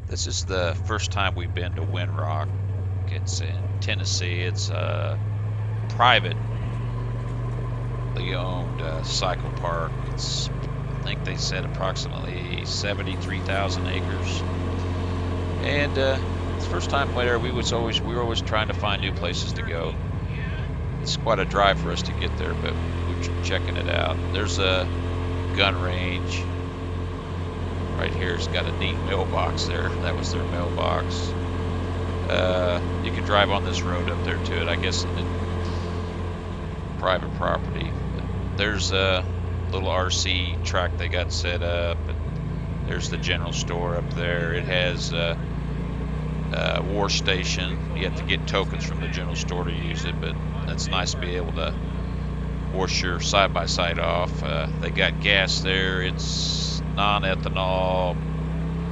This is the first time we've been to Windrock. It's in Tennessee. It's a privately owned cycle park. I think they said approximately 73,000 acres. And it's the first time where we were always trying to find new places to go. It's quite a drive for us to get there, but we're checking it out. There's a gun range right here. It's got a neat mailbox there. That was their mailbox. You can drive on this road up there to it. I guess private property. There's a little RC track they got set up. There's the general store up there. It has a war station. You have to get tokens from the general store to use it, but it's nice to be able to wash your side-by-side off. They got gas there. It's non-ethanol,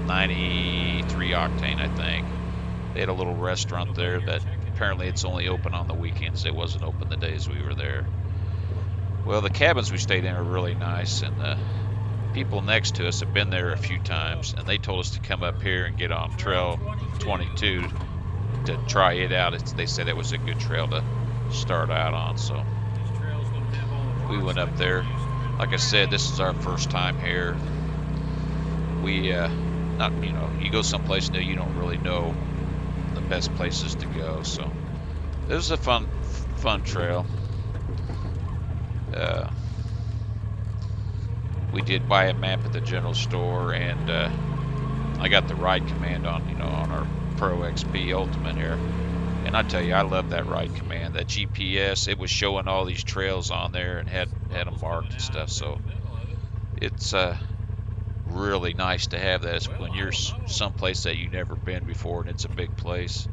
93 octane, I think. They had a little restaurant there that apparently it's only open on the weekends. It wasn't open the days we were there. Well, the cabins we stayed in are really nice, and the people next to us have been there a few times, and they told us to come up here and get on Trail 22 to try it out. They said it was a good trail to start out on, so we went up there. Like I said, this is our first time here. We you go someplace new, you don't really know the best places to go, so it was a fun trail. We did buy a map at the general store, and I got the ride command on on our Pro XP Ultimate here, and I tell you, I love that ride command. That GPS, it was showing all these trails on there and had them marked and stuff, so it's really nice to have that when you're someplace that you've never been before and it's a big place.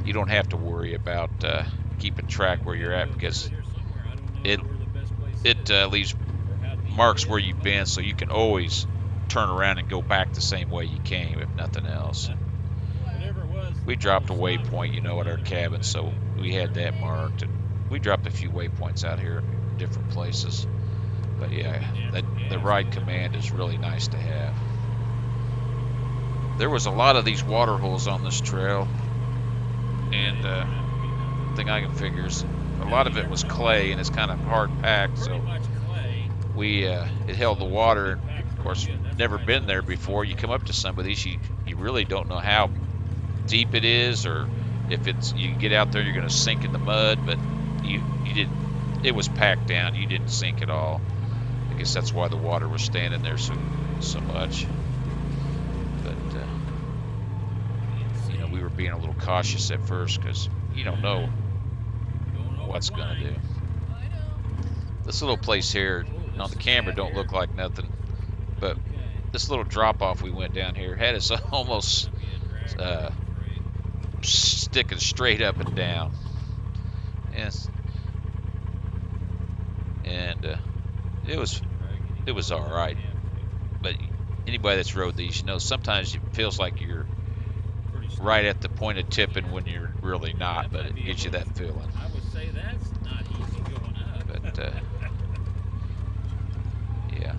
You don't have to worry about keeping track where you're at, because it leaves marks where you've been, so you can always turn around and go back the same way you came, if nothing else. We dropped a waypoint, at our cabin, so we had that marked, and we dropped a few waypoints out here in different places. But yeah, the ride command is really nice to have. There was a lot of these water holes on this trail, and the thing I can figure is a lot of it was clay, and it's kind of hard packed, so it held the water. Of course, never been there before. You come up to some of these, you really don't know how deep it is, or if you get out there, you're going to sink in the mud. But you didn't. It was packed down. You didn't sink at all. I guess that's why the water was standing there so much. But we were being a little cautious at first, because you don't know what's going to do. This little place here on the camera don't look like nothing, but this little drop off we went down here had us almost sticking straight up and down. Yes. And it was all right. But anybody that's rode these, sometimes it feels like you're right at the point of tipping when you're really not, but it gives you that feeling. But yeah.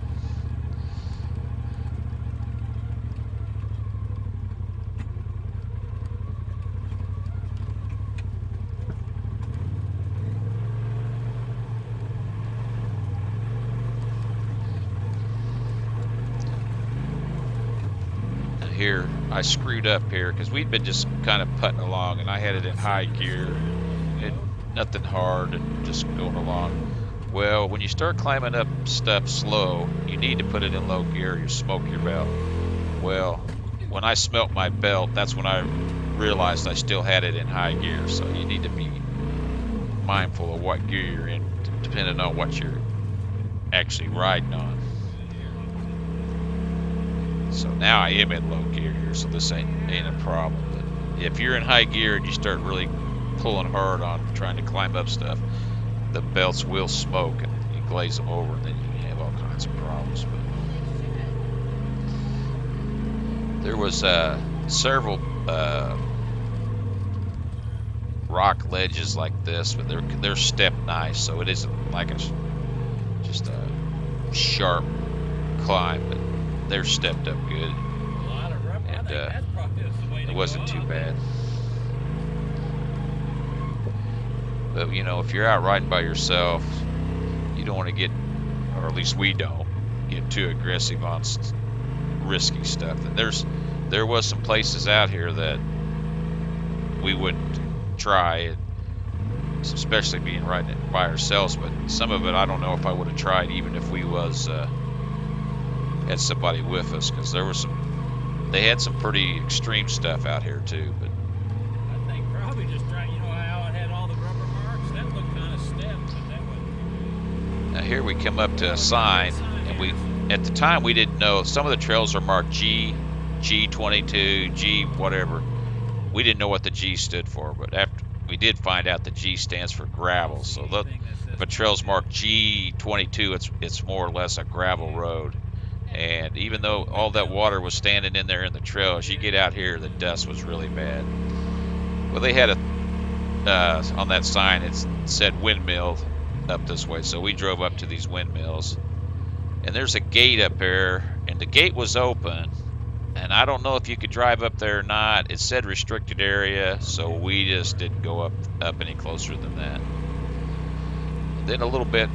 Here I screwed up here because we'd been just kind of putting along, and I had it in high gear, nothing hard, and just going along. Well, when you start climbing up stuff slow, you need to put it in low gear. You smoke your belt. Well, when I smelt my belt, that's when I realized I still had it in high gear. So you need to be mindful of what gear you're in, depending on what you're actually riding on. So now I am in low gear here, so this ain't a problem. But if you're in high gear and you start really pulling hard on trying to climb up stuff, the belts will smoke and you glaze them over, and then you can have all kinds of problems. But there was several rock ledges like this, but they're stepped nice, so it isn't like just a sharp climb, but they're stepped up good. And it wasn't too bad. But you know, if you're out riding by yourself, you don't want to get, or at least we don't, get too aggressive on risky stuff. And there was some places out here that we wouldn't try, especially being riding it by ourselves. But some of it, I don't know if I would have tried, even if we was had somebody with us, because they had some pretty extreme stuff out here too. But I think probably just try, you know how it had all the rubber marks? That looked kind of stiff, but that wasn't. Now here we come up to a sign, and at the time we didn't know, some of the trails are marked G, G22, G whatever. We didn't know what the G stood for, but after we did find out the G stands for gravel. So if a trail's marked G22, it's more or less a gravel road. And even though all that water was standing in there in the trail, as you get out here, the dust was really bad. Well, they had on that sign, it said windmill up this way. So we drove up to these windmills. And there's a gate up there, and the gate was open. And I don't know if you could drive up there or not. It said restricted area, so we just didn't go up any closer than that. And then a little bit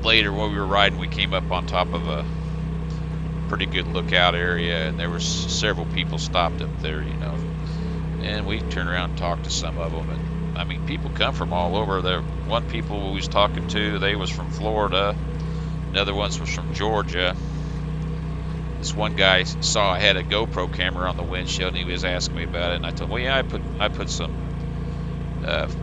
later, while we were riding, we came up on top of a pretty good lookout area, and there was several people stopped up there, you know. And we turned around and talked to some of them. And I mean, people come from all over. There, one people we was talking to, they was from Florida. Another one was from Georgia. This one guy saw I had a GoPro camera on the windshield, and he was asking me about it. And I told him, well, yeah, I put some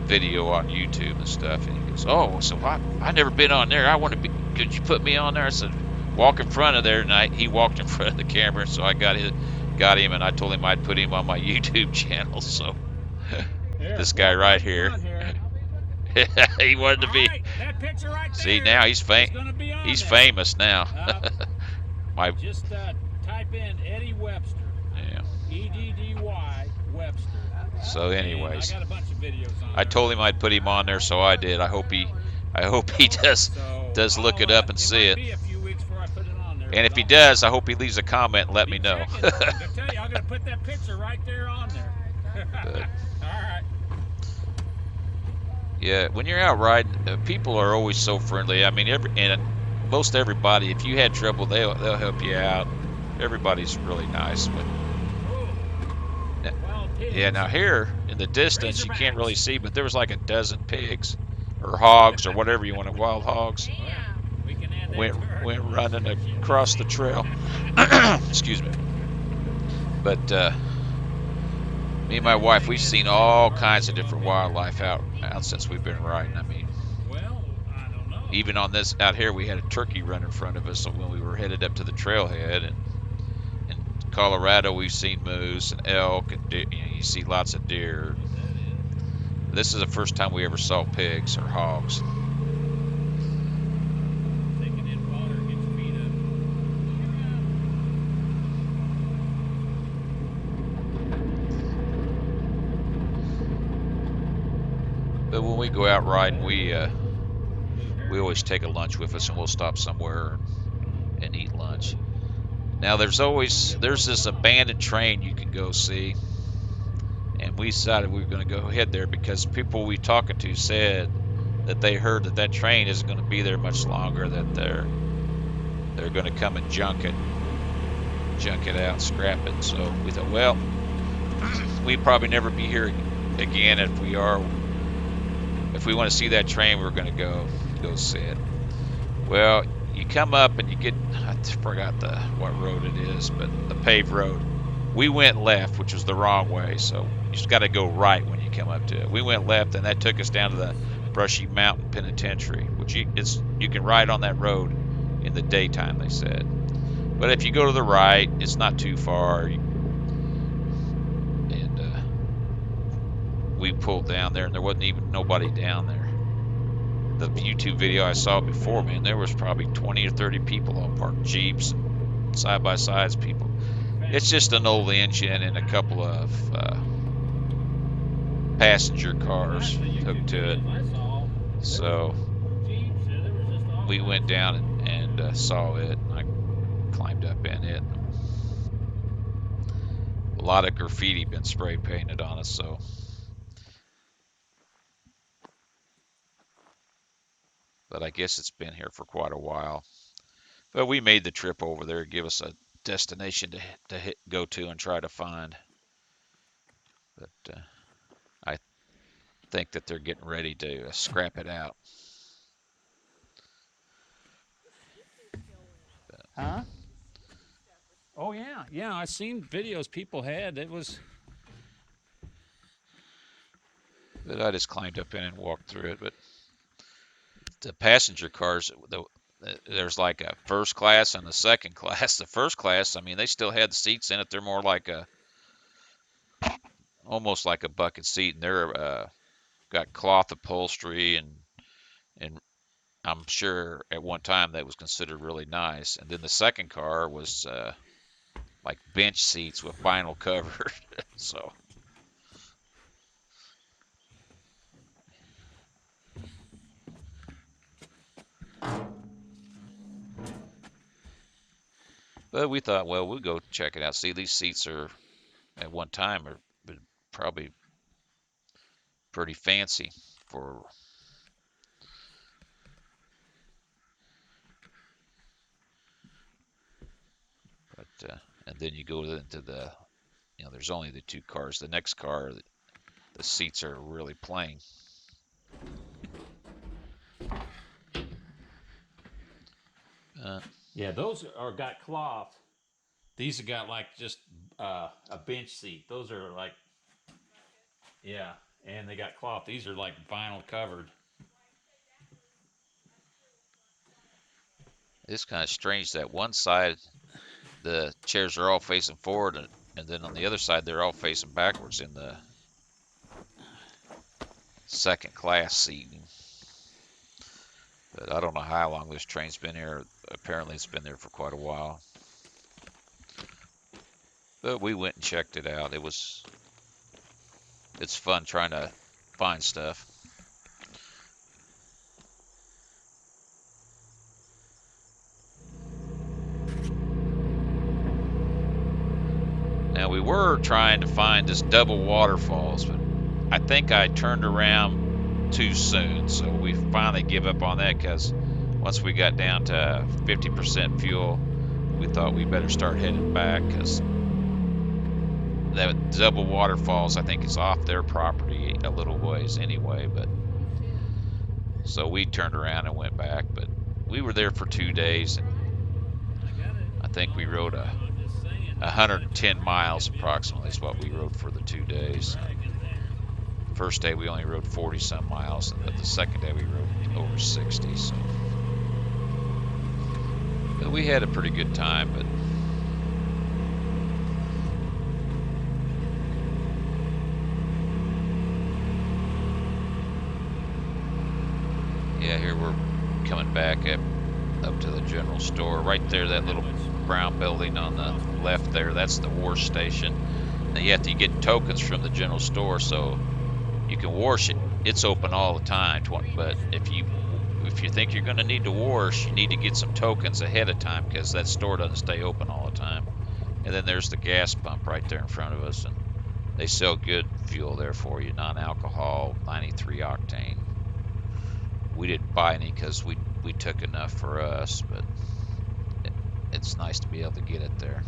video on YouTube and stuff. And he goes, oh, so I never been on there. I want to be. Could you put me on there? I said, walk in front of there. And he walked in front of the camera, so I got him, and I told him I'd put him on my YouTube channel. So this guy right here, he wanted to be. That picture right there. See, now he's famous now. Just type in Eddie Webster. Yeah. EDDY Webster. So, anyways, I got a bunch of videos on I told him I'd put him on there, so I did. I hope he does look it up and see it. Be a few weeks before I put it on there. And if he does, I hope he leaves a comment and let me know. I tell you, I'm gonna put that picture right there on there. But, all right. yeah, when you're out riding, people are always so friendly. I mean, most everybody, if you had trouble, they'll help you out. Everybody's really nice. But yeah, now here in the distance you can't really see, but there was like a dozen pigs or hogs or whatever you want, wild hogs. Went running across the trail. Excuse me. But me and my wife, we've seen all kinds of different wildlife out since we've been riding. I mean, even on this out here, we had a turkey run in front of us when we were headed up to the trailhead. And in Colorado, we've seen moose and elk, and deer, you see lots of deer. This is the first time we ever saw pigs or hogs. But when we go out riding, we always take a lunch with us, and we'll stop somewhere and eat lunch. Now there's this abandoned train you can go see, and we decided we were going to go head there because people we talking to said that they heard that train isn't going to be there much longer, that they're going to come and junk it out, scrap it. So we thought, well, we'd probably never be here again. If we want to see that train, we're going to go see it. Well, you come up and you get, I forgot what road it is, but the paved road. We went left, which was the wrong way, so you just got to go right when you come up to it. We went left, and that took us down to the Brushy Mountain Penitentiary, which you can ride on that road in the daytime, they said. But if you go to the right, it's not too far. And we pulled down there, and there wasn't even nobody down there. The YouTube video I saw before, man, there was probably 20 or 30 people all parked, Jeeps, side-by-sides, people. It's just an old engine and a couple of passenger cars hooked to it. So we went down and saw it, and I climbed up in it. lot of graffiti been spray painted on us, so. But I guess it's been here for quite a while. But we made the trip over there, give us a destination to go to and try to find. But I think that they're getting ready to scrap it out. Huh? Oh yeah, yeah. I seen videos people had. It was. But I just climbed up in and walked through it. But the passenger cars, there's like a first class and a second class. The first class, I mean, they still had the seats in it. They're more like almost like a bucket seat, and they're got cloth upholstery, and I'm sure at one time that was considered really nice. And then the second car was like bench seats with vinyl cover. So, but we thought, well, we'll go check it out. See, these seats are at one time are probably pretty fancy for. But and then you go into the, there's only the two cars. The next car, the seats are really plain. Yeah, those are got cloth. These have got like just a bench seat. Those are like, yeah, and they got cloth. These are like vinyl covered. It's kind of strange that one side the chairs are all facing forward, and then on the other side they're all facing backwards in the second class seating. But I don't know how long this train's been here. Apparently it's been there for quite a while. But we went and checked it out. It's fun trying to find stuff. Now we were trying to find this double waterfalls, but I think I turned around too soon, so we finally give up on that because once we got down to 50% fuel, we thought we better start heading back because that double waterfalls, I think, is off their property a little ways anyway. But so we turned around and went back, but we were there for 2 days, and I think we rode 110 miles approximately is what we rode for the 2 days. First day we only rode 40 some miles, and the second day we rode over 60. So but we had a pretty good time. But yeah, here we're coming back up to the general store. Right there, that little brown building on the left there, that's the wash station. Now you have to get tokens from the general store so you can wash it. It's open all the time, but if you think you're going to need to wash, you need to get some tokens ahead of time because that store doesn't stay open all the time. And then there's the gas pump right there in front of us, and they sell good fuel there for you, non-alcohol, 93 octane. We didn't buy any because we took enough for us, but it's nice to be able to get it there.